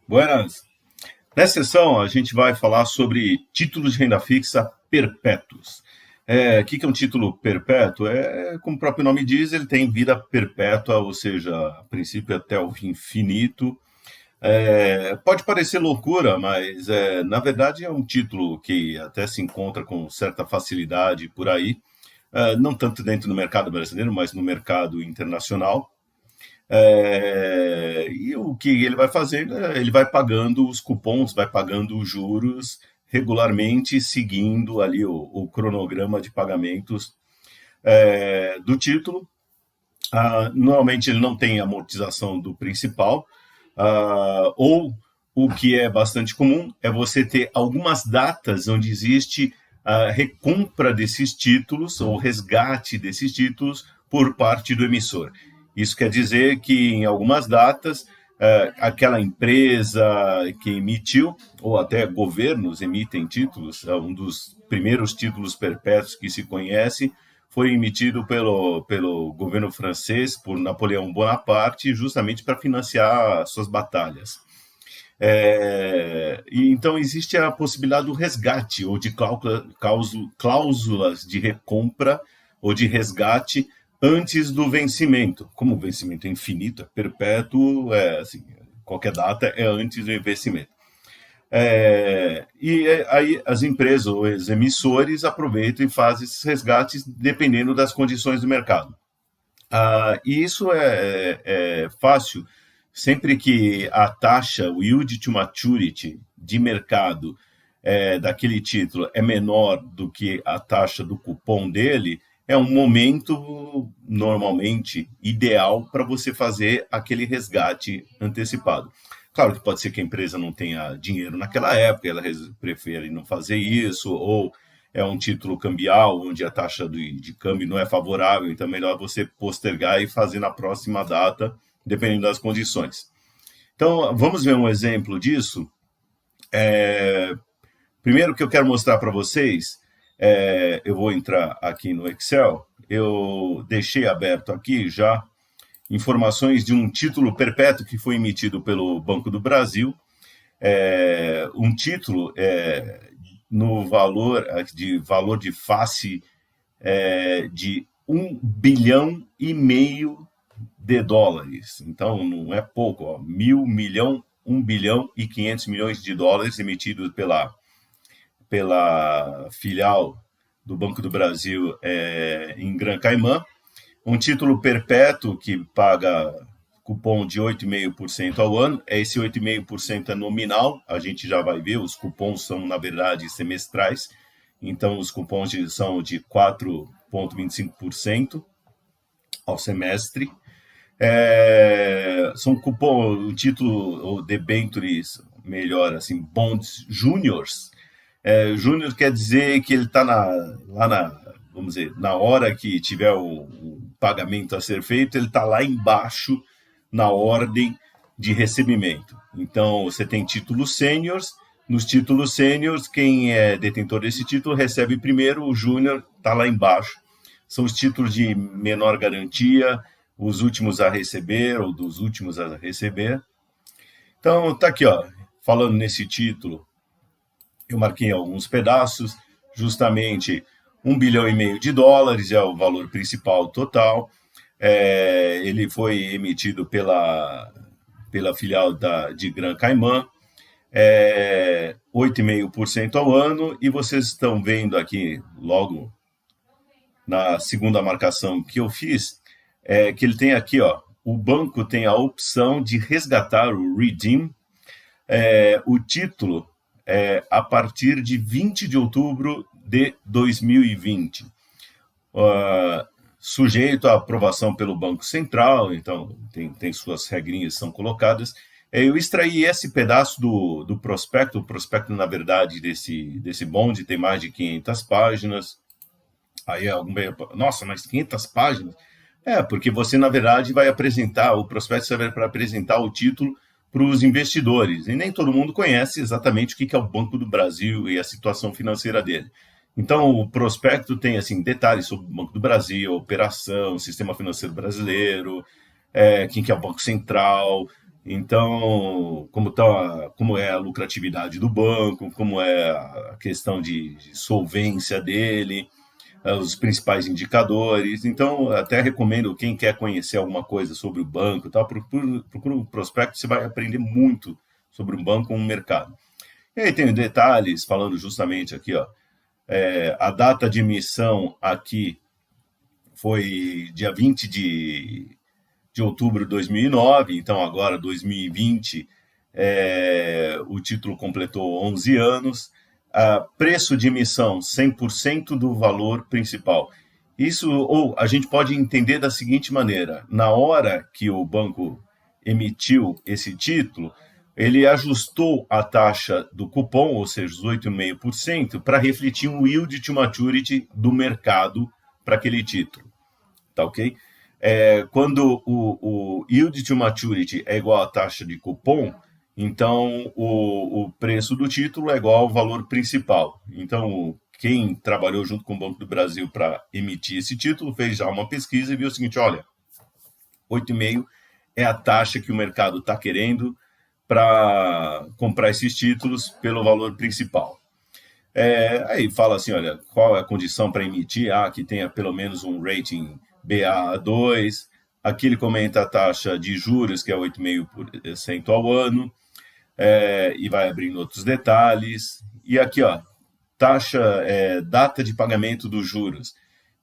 Buenas. Nessa sessão, a gente vai falar sobre títulos de renda fixa perpétuos. O que é um título perpétuo? Como o próprio nome diz, ele tem vida perpétua, ou seja, a princípio até o infinito. Pode parecer loucura, mas na verdade é um título que até se encontra com certa facilidade por aí, não tanto dentro do mercado brasileiro, mas no mercado internacional. E o que ele vai fazendo, ele vai pagando os cupons, vai pagando os juros regularmente, seguindo ali o cronograma de pagamentos do título. Normalmente ele não tem amortização do principal, ou o que é bastante comum é você ter algumas datas onde existe a recompra desses títulos ou resgate desses títulos por parte do emissor. Isso quer dizer que em algumas datas aquela empresa que emitiu, ou até governos emitem títulos, um dos primeiros títulos perpétuos que se conhece foi emitido pelo governo francês, por Napoleão Bonaparte, justamente para financiar suas batalhas. E então existe a possibilidade do resgate, ou de cláusulas de recompra ou de resgate antes do vencimento. Como o vencimento é infinito, é perpétuo, assim, qualquer data é antes do vencimento. Aí as empresas ou os emissores aproveitam e fazem esses resgates dependendo das condições do mercado. E isso é fácil sempre que a taxa, o yield to maturity de mercado daquele título é menor do que a taxa do cupom dele, é um momento normalmente ideal para você fazer aquele resgate antecipado. Claro que pode ser que a empresa não tenha dinheiro naquela época, ela prefere não fazer isso, ou é um título cambial, onde a taxa de câmbio não é favorável, então é melhor você postergar e fazer na próxima data, dependendo das condições. Então, vamos ver um exemplo disso. Primeiro que eu quero mostrar para vocês, eu vou entrar aqui no Excel, eu deixei aberto aqui já informações de um título perpétuo que foi emitido pelo Banco do Brasil, um título no valor de face de 1,5 bilhão de dólares. Então, não é pouco, 1.000 milhão, 1 bilhão e 500 milhões de dólares emitidos pela filial do Banco do Brasil em Gran Caimã. Um título perpétuo que paga cupom de 8,5% ao ano. Esse 8,5% é nominal, a gente já vai ver, os cupons são, na verdade, semestrais. Então, os cupons são de 4,25% ao semestre. São cupom, o título, ou debentures, melhor assim, bonds júniors. Júnior quer dizer que ele está vamos dizer, na hora que tiver o pagamento a ser feito, ele está lá embaixo na ordem de recebimento. Então, você tem títulos sêniors. Nos títulos sêniors, quem é detentor desse título recebe primeiro, o júnior está lá embaixo. São os títulos de menor garantia, os últimos a receber, ou dos últimos a receber. Então, está aqui, falando nesse título, eu marquei alguns pedaços, justamente 1,5 bilhão de dólares é o valor principal total. Ele foi emitido pela filial de Gran Caimã, 8,5% ao ano, e vocês estão vendo aqui, logo na segunda marcação que eu fiz, que ele tem aqui, o banco tem a opção de resgatar o redeem, o título, a partir de 20 de outubro de 2020. Sujeito à aprovação pelo Banco Central, então tem suas regrinhas que são colocadas. Eu extraí esse pedaço do prospecto. O prospecto, na verdade, desse bond tem mais de 500 páginas. Aí nossa, mas 500 páginas? Porque você, na verdade, vai apresentar, o prospecto serve para apresentar o título para os investidores. E nem todo mundo conhece exatamente o que é o Banco do Brasil e a situação financeira dele. Então, o prospecto tem assim detalhes sobre o Banco do Brasil, operação, sistema financeiro brasileiro, quem que é o Banco Central, então, como é a lucratividade do banco, como é a questão de solvência dele, os principais indicadores. Então, até recomendo quem quer conhecer alguma coisa sobre o banco, e tal, procura um prospecto, você vai aprender muito sobre um banco ou um mercado. E aí tem detalhes falando justamente aqui, ó, a data de emissão aqui foi dia 20 de outubro de 2009, então agora 2020, o título completou 11 anos. Preço de emissão, 100% do valor principal. Isso, ou a gente pode entender da seguinte maneira: na hora que o banco emitiu esse título, ele ajustou a taxa do cupom, ou seja, os 8,5%, para refletir um yield to maturity do mercado para aquele título. Tá ok? Quando o yield to maturity é igual à taxa de cupom, então o preço do título é igual ao valor principal. Então, quem trabalhou junto com o Banco do Brasil para emitir esse título fez já uma pesquisa e viu o seguinte: olha, 8,5% é a taxa que o mercado está querendo para comprar esses títulos pelo valor principal. Aí fala assim, olha, qual é a condição para emitir? Que tenha pelo menos um rating Baa2. Aqui ele comenta a taxa de juros, que é 8,5% ao ano, e vai abrindo outros detalhes. E aqui, ó, data de pagamento dos juros.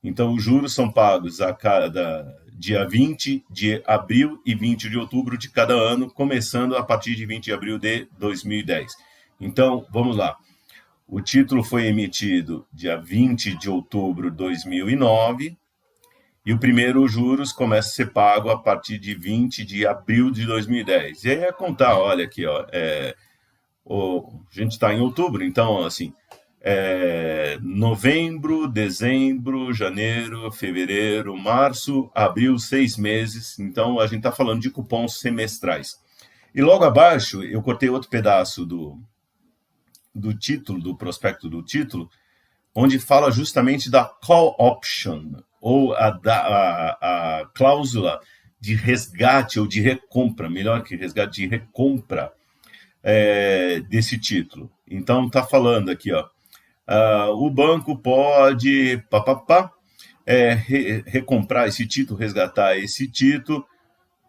Então, os juros são pagos a cada dia 20 de abril e 20 de outubro de cada ano, começando a partir de 20 de abril de 2010. Então, vamos lá. O título foi emitido dia 20 de outubro de 2009 e o primeiro juros começa a ser pago a partir de 20 de abril de 2010. E aí é contar, olha aqui, ó, a gente está em outubro, então, assim, novembro, dezembro, janeiro, fevereiro, março, abril, 6 meses. Então, a gente está falando de cupons semestrais. E logo abaixo, eu cortei outro pedaço do título, do prospecto do título, onde fala justamente da call option, ou a cláusula de resgate ou de recompra, melhor que resgate, de recompra desse título. Então, está falando aqui, ó, o banco pode recomprar esse título, resgatar esse título,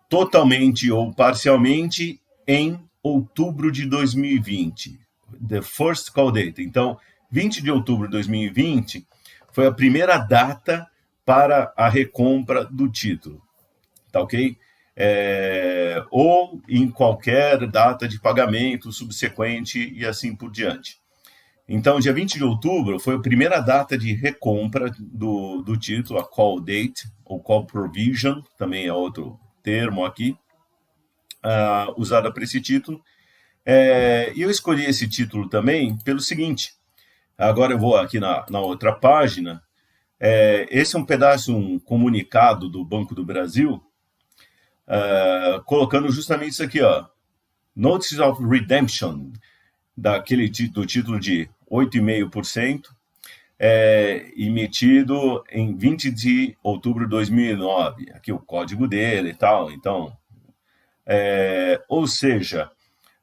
totalmente ou parcialmente, em outubro de 2020. The first call date. Então, 20 de outubro de 2020 foi a primeira data para a recompra do título. Tá ok? Ou em qualquer data de pagamento subsequente e assim por diante. Então, dia 20 de outubro foi a primeira data de recompra do título, a call date, ou call provision, também é outro termo aqui, usada para esse título. E eu escolhi esse título também pelo seguinte, agora eu vou aqui na outra página, esse é um pedaço, um comunicado do Banco do Brasil, colocando justamente isso aqui, ó, Notice of Redemption, do título de 8,5%, emitido em 20 de outubro de 2009. Aqui o código dele e tal. Então, ou seja,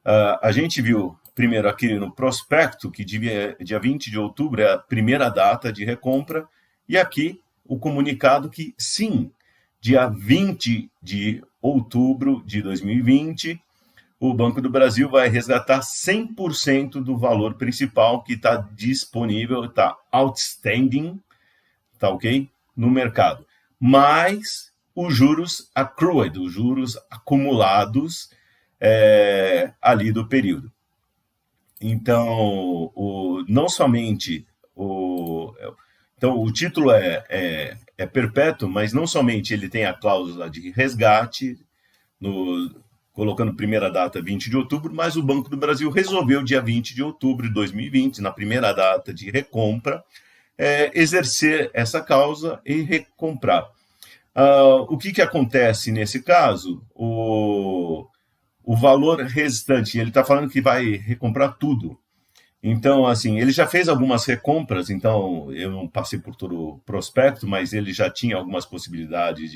a gente viu primeiro aqui no prospecto que dia 20 de outubro é a primeira data de recompra, e aqui o comunicado que sim, dia 20 de outubro de 2020, o Banco do Brasil vai resgatar 100% do valor principal que está disponível, está outstanding, tá ok? No mercado. Mais os juros accrued, os juros acumulados ali do período. Então, não somente então, o título é perpétuo, mas não somente ele tem a cláusula de resgate, colocando primeira data 20 de outubro, mas o Banco do Brasil resolveu, dia 20 de outubro de 2020, na primeira data de recompra, exercer essa causa e recomprar. O que acontece nesse caso? O valor restante, ele está falando que vai recomprar tudo. Então, assim, ele já fez algumas recompras, então eu não passei por todo o prospecto, mas ele já tinha algumas possibilidades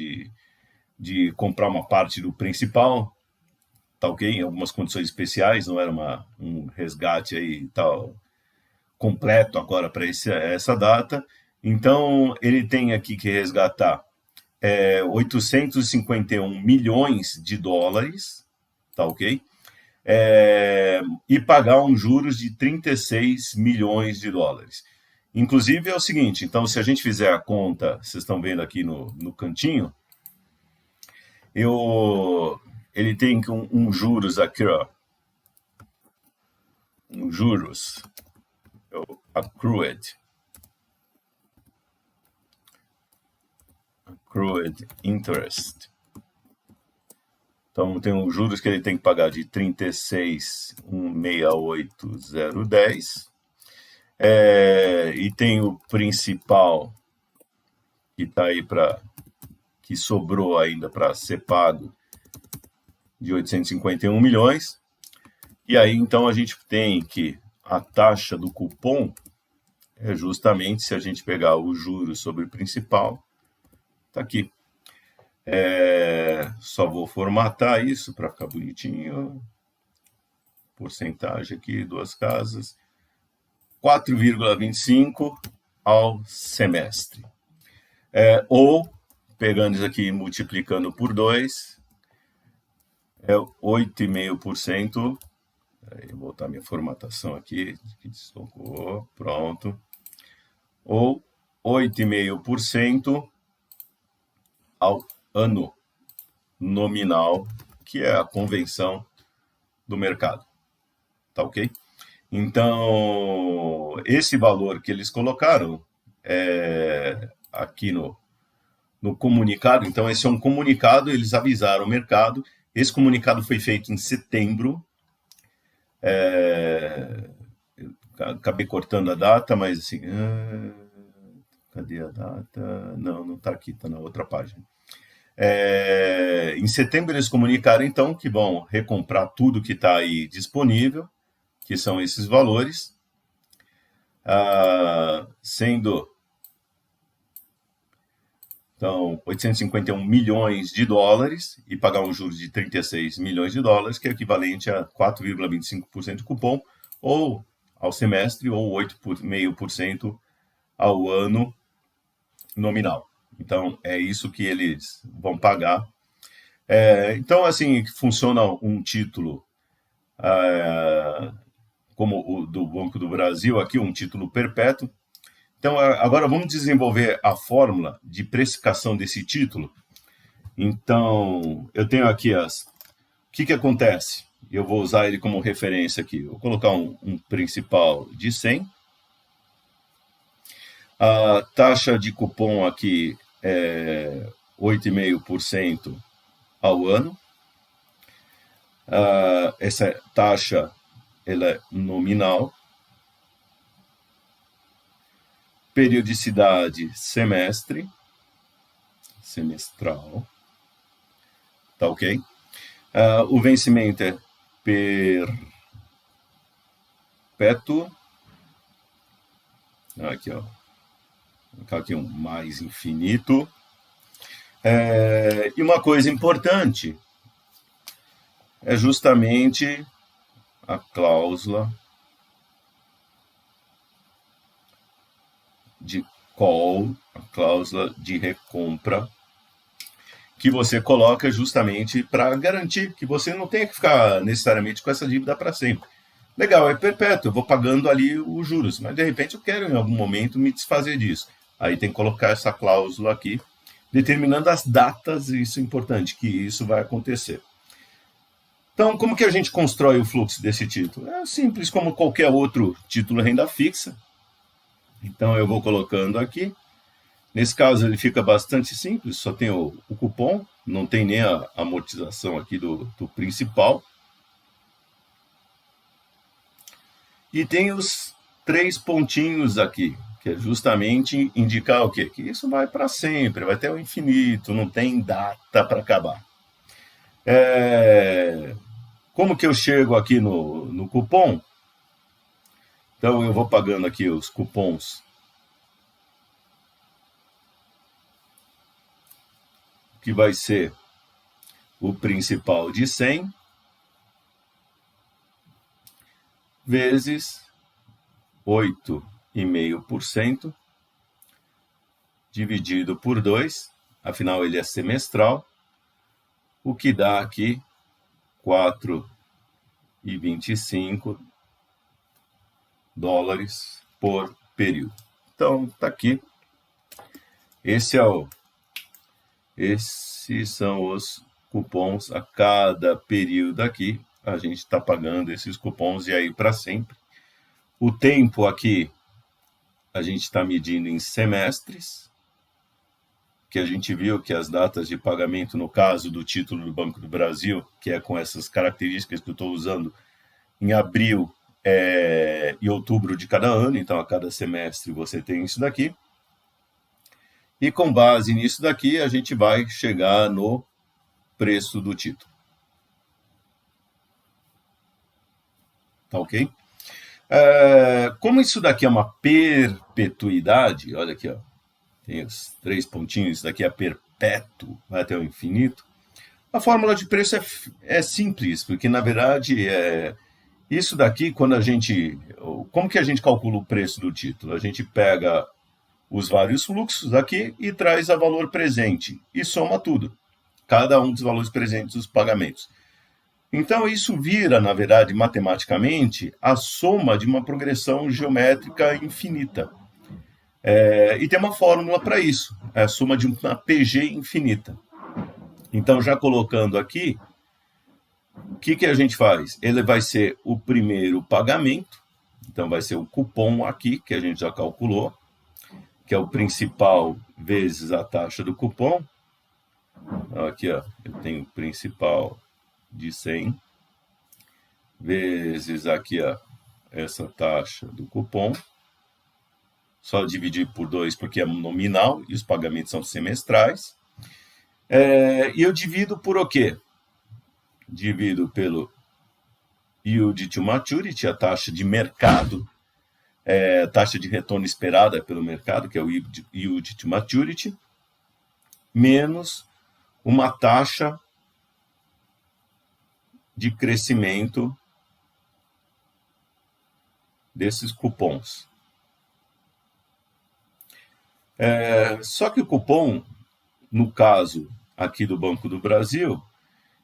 de comprar uma parte do principal, tá ok? Em algumas condições especiais, não era um resgate aí tal completo agora para essa data. Então, ele tem aqui que resgatar 851 milhões de dólares, tá ok? E pagar um juros de 36 milhões de dólares. Inclusive é o seguinte, então se a gente fizer a conta, vocês estão vendo aqui no cantinho, ele tem um juros aqui, ó, um juros, accrued interest. Então tem os juros que ele tem que pagar de 36.168.010. E tem o principal que está aí que sobrou ainda para ser pago de 851 milhões. E aí então a gente tem que a taxa do cupom é justamente se a gente pegar os juros sobre o principal, tá aqui. Só vou formatar isso para ficar bonitinho. Porcentagem aqui, duas casas. 4,25 ao semestre. Ou, pegando isso aqui e multiplicando por 2, é 8,5%. Vou botar minha formatação aqui, que deslocou, pronto. Ou 8,5% ao ano nominal, que é a convenção do mercado. Tá ok? Então, esse valor que eles colocaram aqui no comunicado, então esse é um comunicado, eles avisaram o mercado, esse comunicado foi feito em setembro, acabei cortando a data, mas assim, cadê a data? Não está aqui, está na outra página. Em setembro eles comunicaram então que vão recomprar tudo que está aí disponível, que são esses valores, sendo então 851 milhões de dólares e pagar um juros de 36 milhões de dólares, que é equivalente a 4,25% de cupom, ou ao semestre, ou 8,5% ao ano nominal. Então, é isso que eles vão pagar. Então, assim, funciona um título como o do Banco do Brasil, aqui um título perpétuo. Então, agora vamos desenvolver a fórmula de precificação desse título. Então, eu tenho aqui o que acontece? Eu vou usar ele como referência aqui. Eu vou colocar um principal de 100. A taxa de cupom aqui é 8,5% ao ano. Essa taxa ela é nominal. Periodicidade semestral. Tá ok? O vencimento é perpétuo. Aqui, ó. Vou colocar aqui um mais infinito. E uma coisa importante é justamente a cláusula de call, a cláusula de recompra, que você coloca justamente para garantir que você não tenha que ficar necessariamente com essa dívida para sempre. Legal, é perpétuo, eu vou pagando ali os juros, mas de repente eu quero em algum momento me desfazer disso. Aí tem que colocar essa cláusula aqui, determinando as datas, isso é importante, que isso vai acontecer. Então, como que a gente constrói o fluxo desse título? É simples como qualquer outro título renda fixa. Então, eu vou colocando aqui. Nesse caso, ele fica bastante simples, só tem o cupom, não tem nem a amortização aqui do principal. E tem os 3 pontinhos aqui, que é justamente indicar o quê? Que isso vai para sempre, vai até o infinito, não tem data para acabar. Como que eu chego aqui no cupom? Então, eu vou pagando aqui os cupons que vai ser o principal de 100 vezes 8,5% dividido por 2, afinal ele é semestral, o que dá aqui 4,25 dólares por período. Então, tá aqui. Esses são os cupons a cada período aqui. A gente está pagando esses cupons e aí para sempre. O tempo aqui a gente está medindo em semestres, que a gente viu que as datas de pagamento, no caso do título do Banco do Brasil, que é com essas características que eu estou usando, em abril e outubro de cada ano, então a cada semestre você tem isso daqui. E com base nisso daqui, a gente vai chegar no preço do título. Tá ok? Como isso daqui é uma perpetuidade, olha aqui, ó, tem os 3 pontinhos, isso daqui é perpétuo, vai até o infinito. A fórmula de preço é simples, porque na verdade isso daqui, como que a gente calcula o preço do título? A gente pega os vários fluxos aqui e traz a valor presente e soma tudo, cada um dos valores presentes dos pagamentos. Então, isso vira, na verdade, matematicamente, a soma de uma progressão geométrica infinita. E tem uma fórmula para isso, é a soma de uma PG infinita. Então, já colocando aqui, o que a gente faz? Ele vai ser o primeiro pagamento, então vai ser o cupom aqui, que a gente já calculou, que é o principal vezes a taxa do cupom. Aqui, ó, eu tenho o principal de 100 vezes aqui, ó, essa taxa do cupom. Só dividir por 2 porque é nominal e os pagamentos são semestrais. E eu divido por o quê? Divido pelo yield to maturity, a taxa de mercado, taxa de retorno esperada pelo mercado, que é o yield to maturity, menos uma taxa de crescimento desses cupons. Só que o cupom, no caso aqui do Banco do Brasil,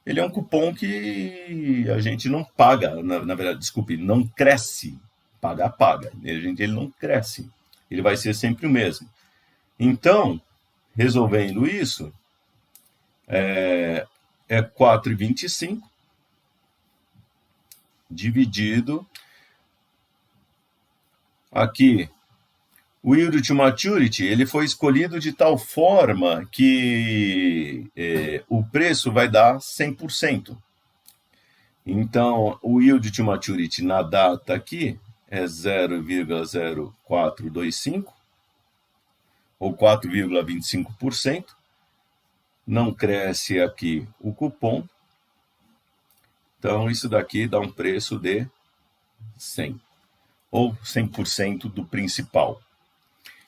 ele é um cupom que a gente não paga, na verdade, desculpe, não cresce. Paga. Ele não cresce. Ele vai ser sempre o mesmo. Então, resolvendo isso, é 4,25 dividido aqui. O yield to maturity ele foi escolhido de tal forma que o preço vai dar 100%. Então, o yield to maturity na data aqui é 0,0425 ou 4,25%. Não cresce aqui o cupom. Então, isso daqui dá um preço de 100 ou 100% do principal,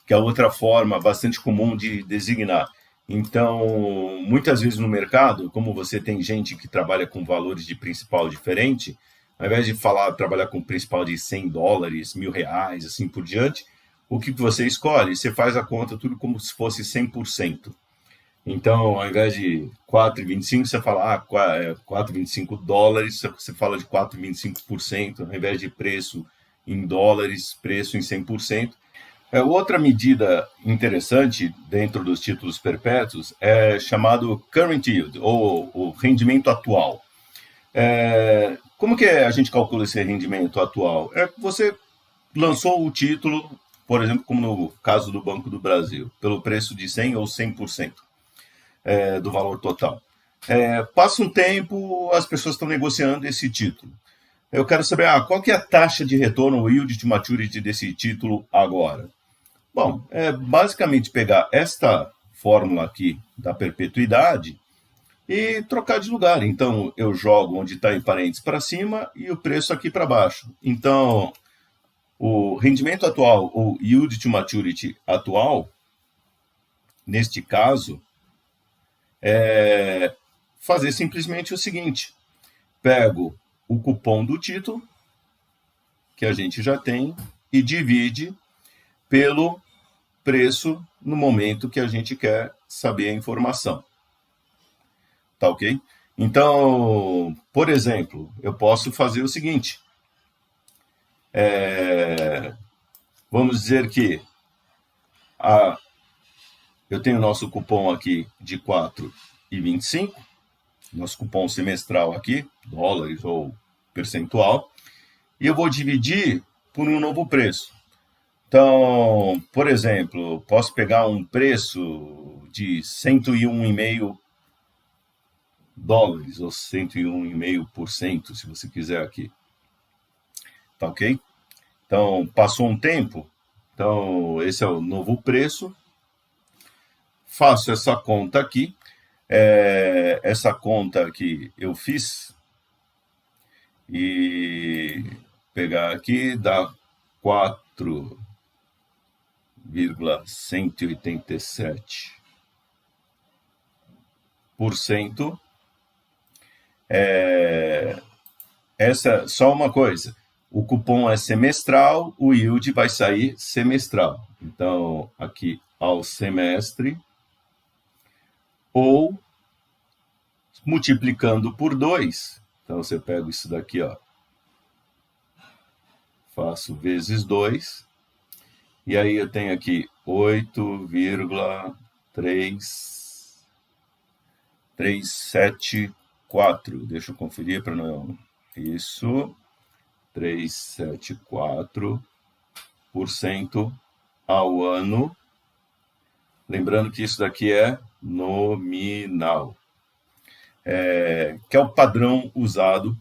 que é outra forma bastante comum de designar. Então, muitas vezes no mercado, como você tem gente que trabalha com valores de principal diferente, ao invés de trabalhar com principal de 100 dólares, R$1.000, assim por diante, o que você escolhe? Você faz a conta tudo como se fosse 100%. Então, ao invés de 4,25, você fala 4,25 dólares, você fala de 4,25%, ao invés de preço em dólares, preço em 100%. Outra medida interessante dentro dos títulos perpétuos é chamado current yield, ou o rendimento atual. Como que a gente calcula esse rendimento atual? Você lançou o título, por exemplo, como no caso do Banco do Brasil, pelo preço de 100 ou 100% do valor total. Passa um tempo, as pessoas estão negociando esse título. Eu quero saber qual que é a taxa de retorno, o yield to maturity desse título agora. Bom, basicamente pegar esta fórmula aqui da perpetuidade e trocar de lugar. Então, eu jogo onde está em parênteses para cima e o preço aqui para baixo. Então, O rendimento atual, ou yield to maturity atual, neste caso, é fazer simplesmente o seguinte: pego o cupom do título, que a gente já tem, e divide pelo preço no momento que a gente quer saber a informação. Tá ok? Então, por exemplo, eu posso fazer o seguinte. Vamos dizer que eu tenho nosso cupom aqui de 4,25, nosso cupom semestral aqui, dólares ou percentual, e eu vou dividir por um novo preço. Então, por exemplo, posso pegar um preço de 101,5 dólares, ou 101,5%, se você quiser aqui. Tá ok? Então, passou um tempo, então esse é o novo preço. Faço essa conta aqui. Essa conta que eu fiz, e pegar aqui, dá 4,187%. Essa, só uma coisa, o cupom é semestral, o yield vai sair semestral. Então, aqui ao semestre, ou multiplicando por 2. Então, você pega isso daqui, ó, faço vezes 2, e aí eu tenho aqui 8,374. Deixa eu conferir para não... Isso, 374% ao ano. Lembrando que isso daqui é nominal, que é o padrão usado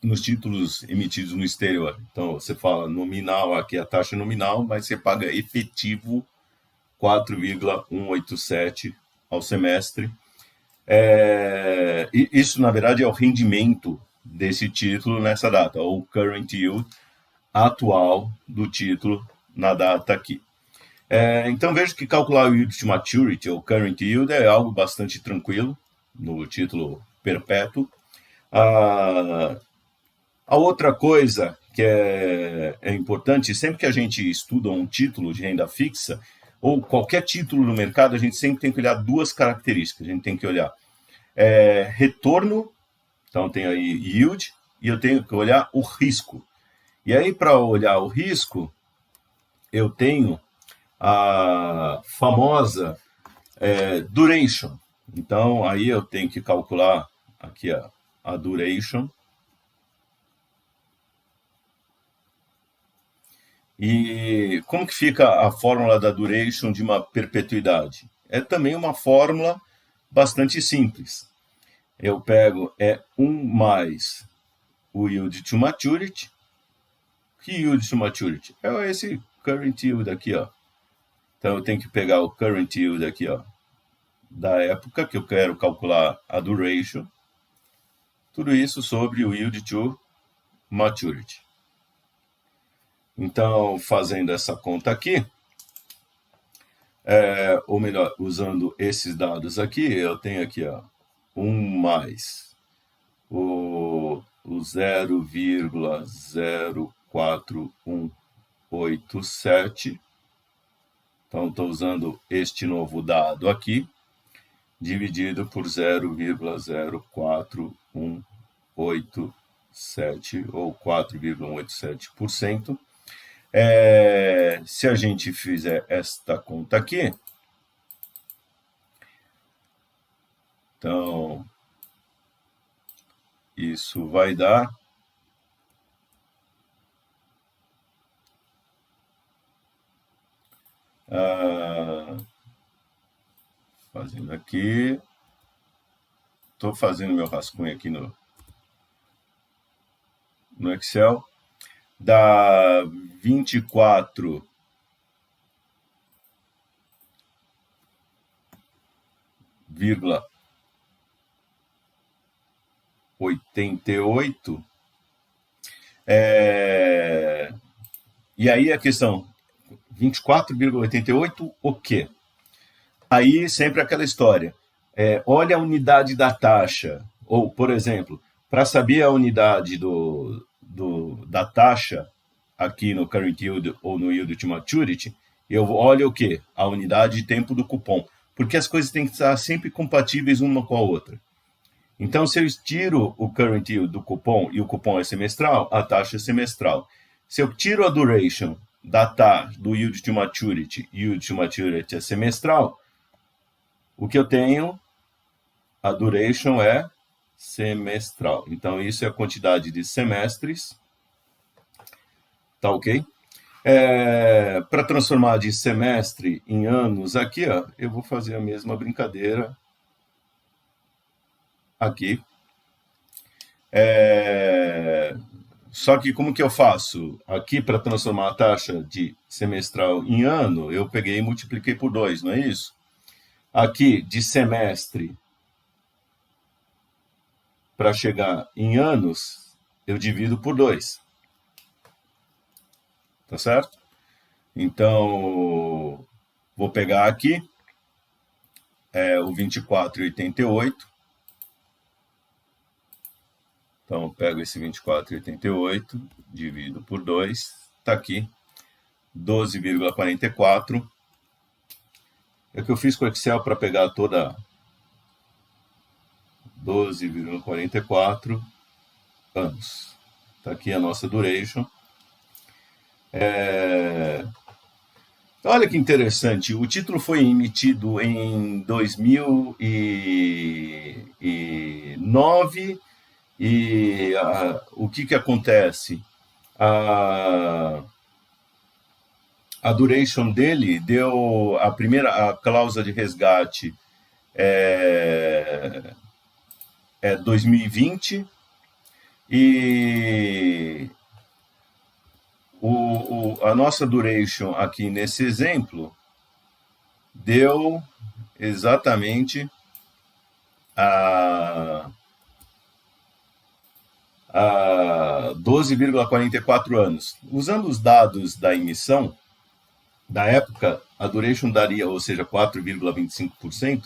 nos títulos emitidos no exterior. Então, você fala nominal, aqui é a taxa nominal, mas você paga efetivo 4,187 ao semestre. E isso, na verdade, é o rendimento desse título nessa data, ou current yield atual do título na data aqui. Então, vejo que calcular o yield to maturity, ou current yield, é algo bastante tranquilo no título perpétuo. A outra coisa que é importante, sempre que a gente estuda um título de renda fixa, ou qualquer título no mercado, a gente sempre tem que olhar duas características. A gente tem que olhar retorno, então tem aí yield, e eu tenho que olhar o risco. E aí, para olhar o risco, eu tenho a famosa duration. Então, aí eu tenho que calcular aqui a duration. E como que fica a fórmula da duration de uma perpetuidade? É também uma fórmula bastante simples. Eu pego 1 mais o yield to maturity. Que yield to maturity? É esse current yield aqui, ó. Então eu tenho que pegar o current yield aqui, ó, da época que eu quero calcular a duration. Tudo isso sobre o yield to maturity. Então, fazendo essa conta aqui, ou melhor, usando esses dados aqui, eu tenho aqui, ó, 1 mais o 0,04187. Então, estou usando este novo dado aqui, dividido por 0,04187, ou 4,187%. Se a gente fizer esta conta aqui, então, isso vai dar fazendo aqui, estou fazendo meu rascunho aqui no Excel, dá 24,88. E aí a questão, 24,88, o quê? Aí sempre aquela história, olha a unidade da taxa, ou, por exemplo, para saber a unidade da taxa aqui no Current Yield ou no Yield to Maturity, eu olho o quê? A unidade de tempo do cupom, porque as coisas têm que estar sempre compatíveis uma com a outra. Então, se eu tiro o Current Yield do cupom e o cupom é semestral, a taxa é semestral. Se eu tiro a duration da taxa do Yield to Maturity é semestral, o que eu tenho, a duration é semestral. Então, isso é a quantidade de semestres. Tá ok? Para transformar de semestre em anos, aqui, ó, eu vou fazer a mesma brincadeira aqui. Só que como que eu faço? Aqui, para transformar a taxa de semestral em ano, eu peguei e multipliquei por 2, não é isso? Aqui, de semestre, para chegar em anos, eu divido por 2. Tá certo? Então, vou pegar aqui o 24,88. Então, eu pego esse 24,88, divido por 2, está aqui, 12,44. É o que eu fiz com o Excel para pegar toda 12,44 anos. Está aqui a nossa duration. Olha que interessante, o título foi emitido em 2009 e o que acontece? A duration dele deu a cláusula de resgate é 2020 e a nossa duration aqui nesse exemplo deu exatamente a 12,44 anos. Usando os dados da emissão, da época, a duration daria, ou seja, 4,25%,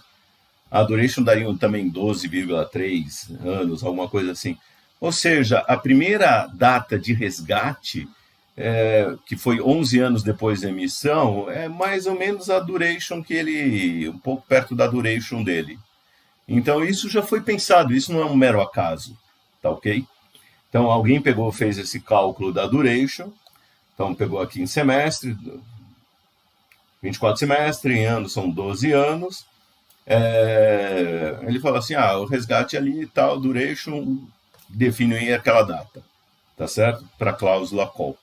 a duration daria também 12,3 anos, alguma coisa assim. Ou seja, a primeira data de resgate, que foi 11 anos depois da emissão, é mais ou menos a duration que ele, um pouco perto da duration dele. Então, isso já foi pensado, isso não é um mero acaso, tá ok? Então, alguém pegou, fez esse cálculo da duration, então pegou aqui em semestre, 24 semestres, em anos são 12 anos, ele falou assim, o resgate ali e tal, duration, define aí aquela data, tá certo? Para a cláusula call.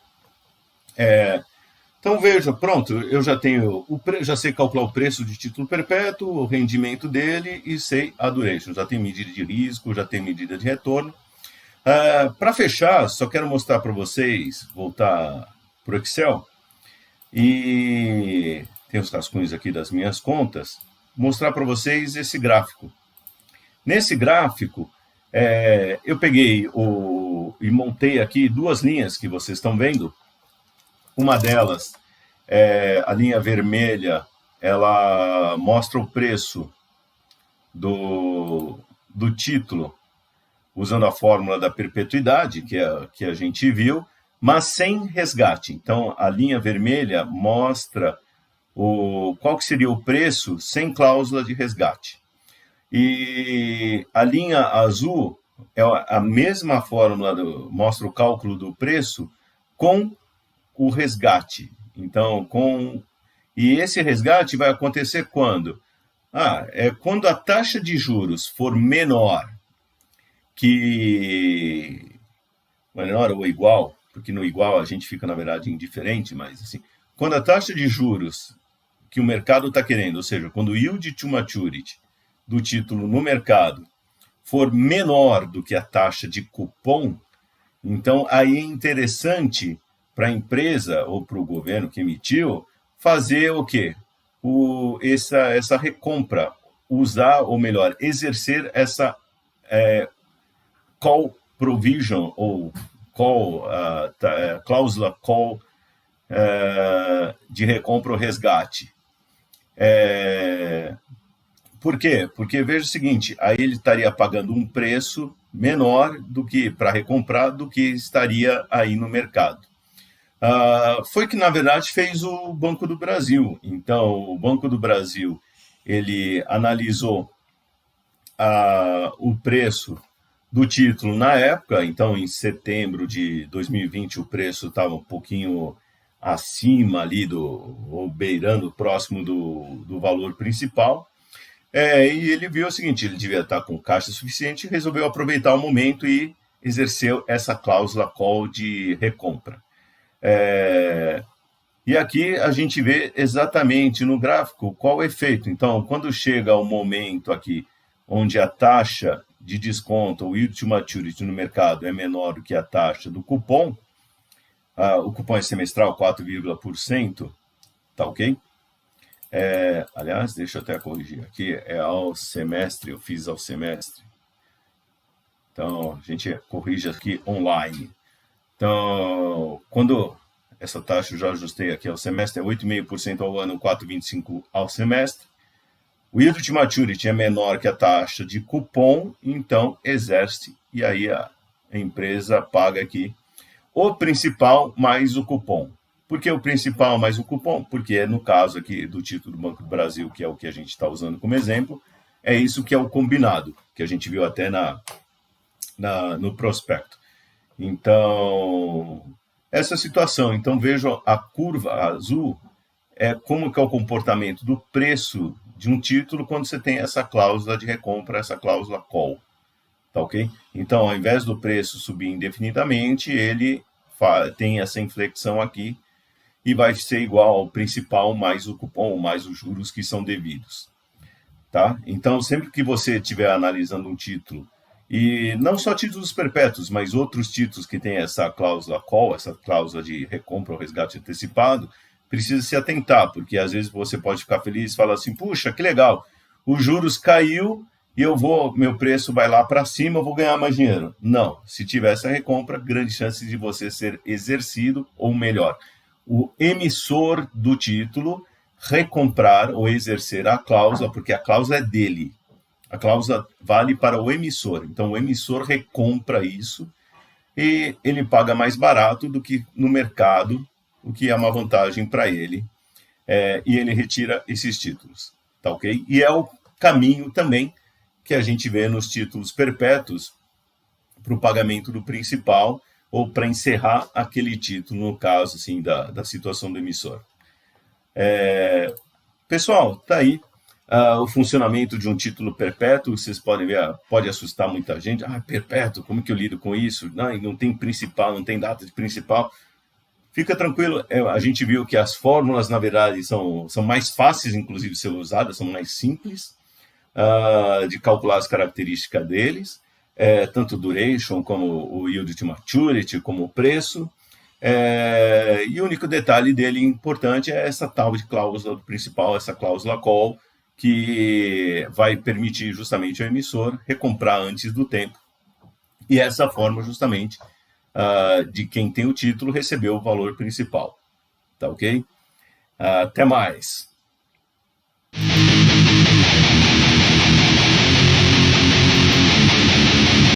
Então veja, pronto, eu já tenho já sei calcular o preço de título perpétuo, o rendimento dele e sei a duration. Já tem medida de risco, já tem medida de retorno. Para fechar, só quero mostrar para vocês, voltar para o Excel, e tem os rascunhos aqui das minhas contas, mostrar para vocês esse gráfico. Nesse gráfico, eu peguei e montei aqui duas linhas que vocês estão vendo. Uma delas, a linha vermelha, ela mostra o preço do título, usando a fórmula da perpetuidade, que a gente viu, mas sem resgate. Então, a linha vermelha mostra qual que seria o preço sem cláusula de resgate. E a linha azul é a mesma fórmula, mostra o cálculo do preço com o resgate. Então, e esse resgate vai acontecer quando? Quando a taxa de juros for menor ou igual, porque no igual a gente fica, na verdade, indiferente, mas assim, quando a taxa de juros que o mercado está querendo, ou seja, quando o yield to maturity do título no mercado for menor do que a taxa de cupom, então aí é interessante para a empresa ou para o governo que emitiu fazer o quê? Essa recompra, usar, ou melhor, exercer essa call provision ou cláusula call de recompra ou resgate. Por quê? Porque veja o seguinte, aí ele estaria pagando um preço menor do que para recomprar do que estaria aí no mercado. Foi que, na verdade, fez o Banco do Brasil. Então, o Banco do Brasil, ele analisou o preço do título na época, então em setembro de 2020 o preço estava um pouquinho acima ali ou beirando próximo do valor principal, e ele viu o seguinte, ele devia estar com caixa suficiente e resolveu aproveitar o momento e exerceu essa cláusula call de recompra. E aqui a gente vê exatamente no gráfico qual o efeito. Então, quando chega o momento aqui onde a taxa de desconto, o yield to maturity no mercado é menor do que a taxa do cupom, o cupom é semestral, 4,%, tá ok? Aliás, deixa eu até corrigir aqui, é ao semestre, eu fiz ao semestre. Então, a gente corrige aqui online. Então, quando essa taxa eu já ajustei aqui ao semestre, é 8,5% ao ano, 4,25% ao semestre. O yield to maturity é menor que a taxa de cupom, então exerce, e aí a empresa paga aqui o principal mais o cupom. Por que o principal mais o cupom? Porque no caso aqui do título do Banco do Brasil, que é o que a gente está usando como exemplo, é isso que é o combinado, que a gente viu até no prospecto. Então, essa situação. Então, vejam a curva azul, como que é o comportamento do preço de um título quando você tem essa cláusula de recompra, essa cláusula call. Tá ok? Então, ao invés do preço subir indefinidamente, ele tem essa inflexão aqui e vai ser igual ao principal mais o cupom, mais os juros que são devidos. Tá? Então, sempre que você estiver analisando um título, e não só títulos perpétuos, mas outros títulos que têm essa cláusula call, essa cláusula de recompra ou resgate antecipado, precisa se atentar, porque às vezes você pode ficar feliz e falar assim, puxa, que legal, os juros caiu e meu preço vai lá para cima, eu vou ganhar mais dinheiro. Não, se tiver essa recompra, grande chance de você ser exercido, ou melhor, o emissor do título recomprar ou exercer a cláusula, porque a cláusula é dele. A cláusula vale para o emissor. Então, o emissor recompra isso e ele paga mais barato do que no mercado, o que é uma vantagem para ele. E ele retira esses títulos. Tá ok? E é o caminho também que a gente vê nos títulos perpétuos para o pagamento do principal ou para encerrar aquele título, no caso assim, da situação do emissor. Pessoal, tá aí. O funcionamento de um título perpétuo, vocês podem ver, pode assustar muita gente. Perpétuo, como que eu lido com isso? Não tem principal, não tem data de principal. Fica tranquilo, a gente viu que as fórmulas, na verdade, são mais fáceis, inclusive, de ser usadas, são mais simples de calcular as características deles, tanto o duration, como o yield to maturity, como o preço. E o único detalhe dele importante é essa tal de cláusula principal, essa cláusula call, que vai permitir justamente ao emissor recomprar antes do tempo. E essa forma, justamente, de quem tem o título receber o valor principal. Tá ok? Até mais!